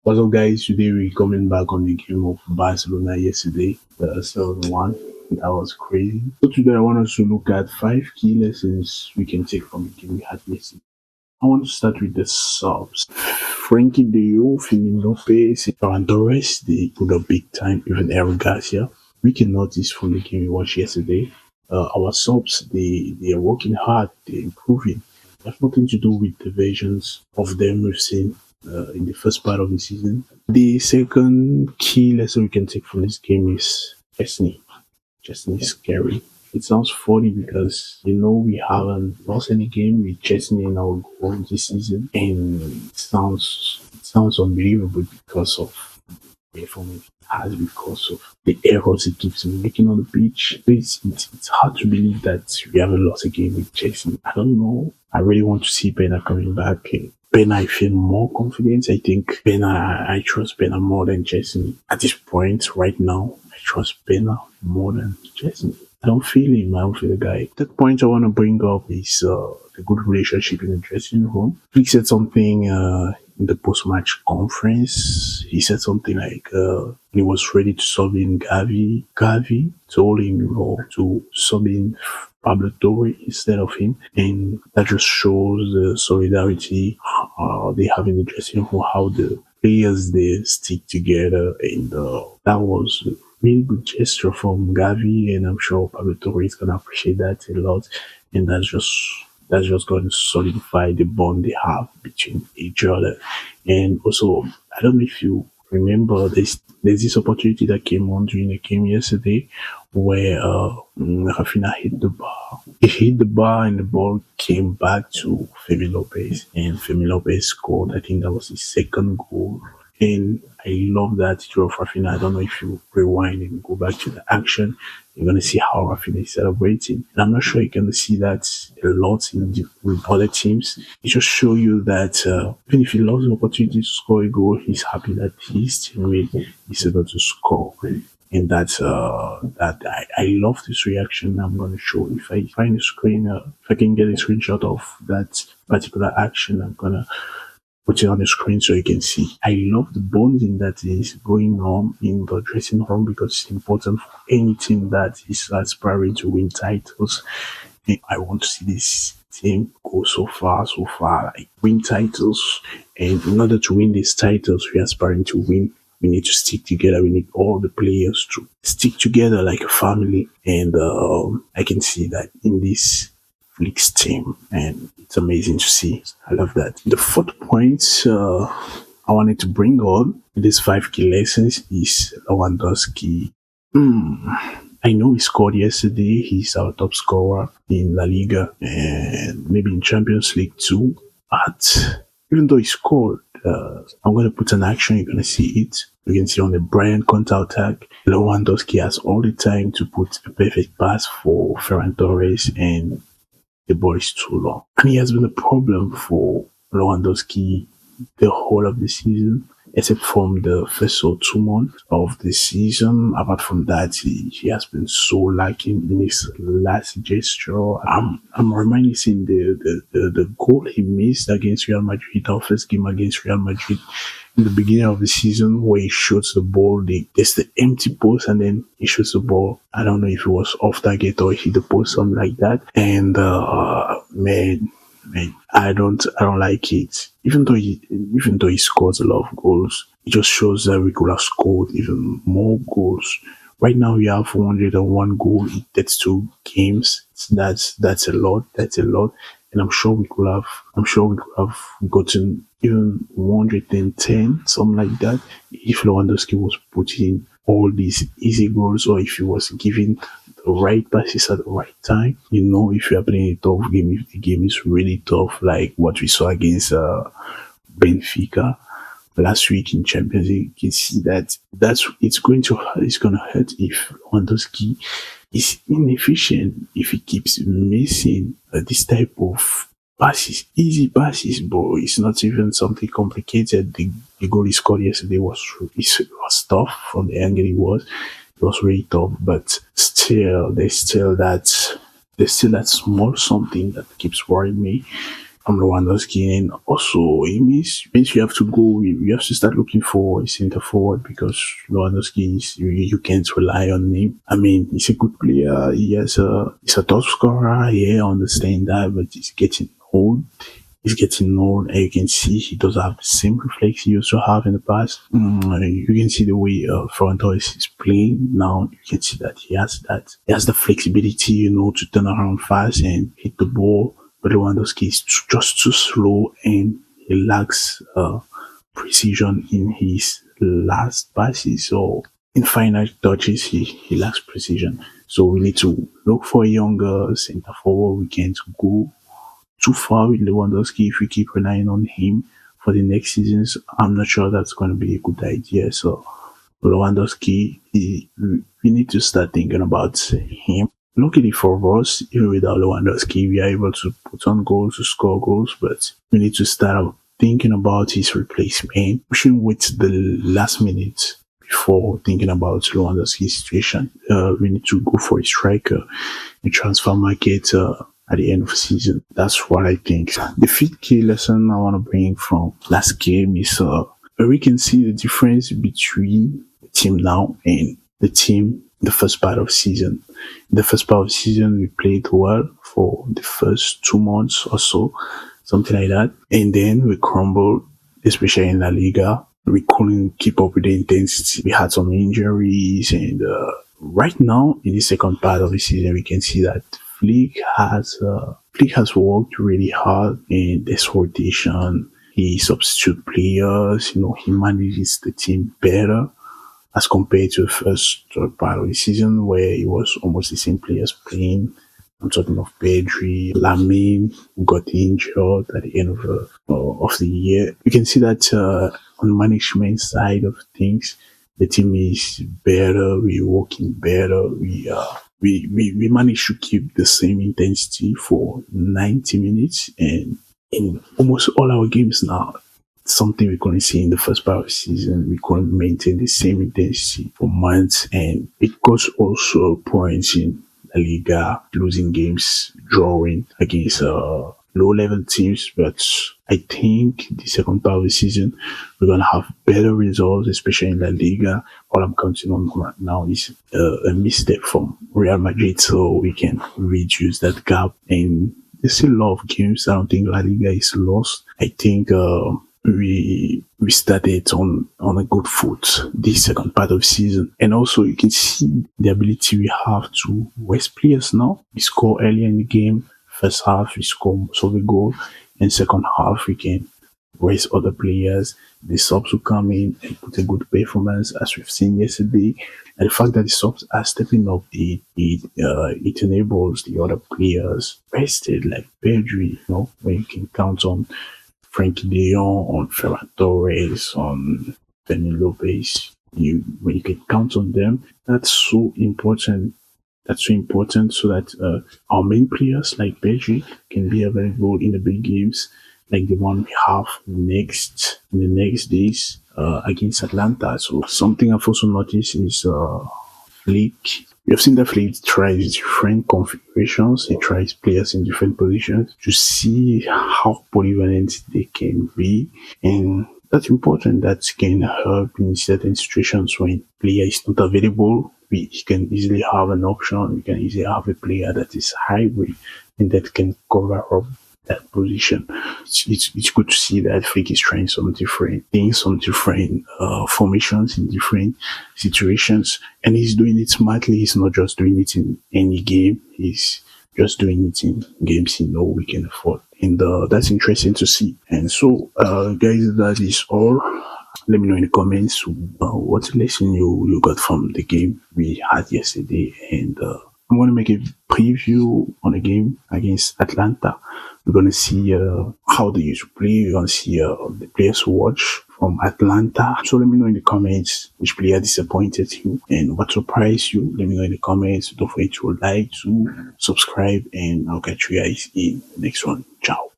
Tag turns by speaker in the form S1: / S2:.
S1: What's up, guys? Today we're coming back on the game of Barcelona yesterday, the 7-1. That was crazy. So today I want us to look at 5 key lessons we can take from the game we had yesterday. I want to start with the subs. Frankie De Jong, Firmino Lopez, Ferran Torres, they put up big time, even Eric Garcia. We can notice from the game we watched yesterday, our subs, they are working hard, they're improving. It has nothing to do with the versions of them we've seen in the first part of the season. The second key lesson we can take from this game is Chesney. Chesney is scary. It sounds funny because we haven't lost any game with Chesney in our goal this season, and it sounds unbelievable because of the performance he has, because of the errors he keeps making on the pitch. It's hard to believe that we haven't lost a game with Chesney. I don't know. I really want to see Pena coming back. Pena, I feel more confident. I think Pena, I trust Pena more than Chesney. At this point, right now, I trust Pena more than Chesney. I don't feel him. I don't feel the guy. That point I want to bring up is the good relationship in the dressing room. He said something in the post-match conference. He said something like he was ready to sub in Gavi. Gavi told him, to sub in Pablo Torre instead of him, and that just shows the solidarity they have in the dressing room, how the players they stick together, and that was a really good gesture from Gavi, and I'm sure Pablo Torre is gonna appreciate that a lot, and that's just going to solidify the bond they have between each other. And also, I don't know if you remember, there's this opportunity that came on during the game yesterday where Rafinha hit the bar. He hit the bar and the ball came back to Femi Lopez, and Femi Lopez scored. I think that was his second goal. And I love that throw of Rafinha. I don't know if you rewind and go back to the action, you're gonna see how Rafinha is celebrating. And I'm not sure you're gonna see that a lot with other teams. It just show you that even if he lost the opportunity to score a goal, he's happy that his teammate is able to score. And I love this reaction. I'm gonna show if I find a screen, if I can get a screenshot of that particular action, I'm gonna put it on the screen so you can see. I love the bonding that is going on in the dressing room because it's important for any team that is aspiring to win titles. And I want to see this team go so far, like win titles. And in order to win these titles, we're aspiring to win. We need to stick together. We need all the players to stick together like a family. And I can see that in this Flick's team, and it's amazing to see. I love that. The fourth point I wanted to bring on with these 5 key lessons is Lewandowski. I know he scored yesterday. He's our top scorer in La Liga and maybe in Champions League too. But even though he scored, I'm going to put an action. You're going to see it. You can see on the Brian counter attack, Lewandowski has all the time to put a perfect pass for Ferran Torres, and the ball is too long. And he has been a problem for Lewandowski the whole of the season, except from the first or 2 months of the season. Apart from that, he has been so lacking in his last gesture. I'm reminiscing the goal he missed against Real Madrid, our first game against Real Madrid in the beginning of the season, where he shoots the ball, there's the empty post, and then he shoots the ball. I don't know if it was off target or hit the post, something like that. And man, I don't like it. Even though he scores a lot of goals, it just shows that we could have scored even more goals. Right now we have 101 goals in 32 games. That's a lot. That's a lot. And I'm sure we could have gotten even 110, something like that, if Lewandowski was putting all these easy goals, or if he was giving the right passes at the right time. If you are playing a tough game, if the game is really tough, like what we saw against Benfica last week in Champions League, you can see that it's gonna hurt if Lewandowski is inefficient, if he keeps missing this type of passes, easy passes, but it's not even something complicated. The goal he scored yesterday was tough from the angle he was. It was really tough, but still, there's still that small something that keeps worrying me from Lewandowski. And also, it means you have to go, you have to start looking for a center forward because Lewandowski you can't rely on him. I mean, he's a good player. He's a top scorer. Yeah, I understand that, but he's getting old. He's getting old, and you can see he doesn't have the same reflex he used to have in the past. You can see the way Ferran Torres is playing now. You can see that he has the flexibility, to turn around fast and hit the ball. But Lewandowski is just too slow, and he lacks precision in his last passes. So in final touches, he lacks precision. So we need to look for a younger center forward. We can't go too far with Lewandowski if we keep relying on him for the next seasons. I'm not sure that's going to be a good idea. So Lewandowski, we need to start thinking about him. Luckily for us, even without Lewandowski, we are able to put on goals, to score goals, but we need to start out thinking about his replacement. We shouldn't wait to the last minute before thinking about Lewandowski's situation. We need to go for a striker in transfer market at the end of the season. That's what I think. The fifth key lesson I want to bring from last game is we can see the difference between the team now and the team in the first part of the season. In the first part of the season, we played well for the first 2 months or so, something like that. And then we crumbled, especially in La Liga. We couldn't keep up with the intensity. We had some injuries, and right now, in the second part of the season, we can see that Flick has worked really hard in this rotation. He substitute players, he manages the team better as compared to the first part of the season where it was almost the same players playing. I'm talking of Pedri, Lamine, who got injured at the end of the year. You can see that on the management side of things, the team is better. We're working better. We managed to keep the same intensity for 90 minutes, and in almost all our games now, something we couldn't see in the first part of the season. We couldn't maintain the same intensity for months, and it got also points in La Liga, losing games, drawing against low-level teams. But I think the second part of the season, we're going to have better results, especially in La Liga. All I'm counting on right now is a misstep from Real Madrid so we can reduce that gap. And there's still a lot of games. I don't think La Liga is lost. I think we started on a good foot this second part of the season. And also you can see the ability we have to rest players now. We score early in the game. First half, we score most of the goal. And second half, we can rest other players. The subs will come in and put a good performance, as we've seen yesterday. And the fact that the subs are stepping up, it enables the other players rested, like Pedri, where you can count on Frankie de Jong, on Ferran Torres, on Fermin Lopez. When you can count on them, that's so important. That's so important so that our main players like Pedri can be available in the big games, like the one we have in the next days against Atlanta. So something I've also noticed is Flick. We have seen that Flick tries different configurations. He tries players in different positions to see how polyvalent they can be, and that's important. That can help in certain situations when player is not available. We can easily have an option. We can easily have a player that is hybrid and that can cover up that position. It's good to see that Flick is trying some different things, some different formations in different situations, and he's doing it smartly. He's not just doing it in any game. He's just doing it in games we can afford, and that's interesting to see. And so, guys, that is all. Let me know in the comments what lesson you got from the game we had yesterday, and I'm going to make a preview on the game against Atlanta. We're going to see how they used to play. We're going to see the players who watch from Atlanta. So let me know in the comments which player disappointed you and what surprised you. Let me know in the comments. Don't forget to like, to subscribe, and I'll catch you guys in the next one. Ciao.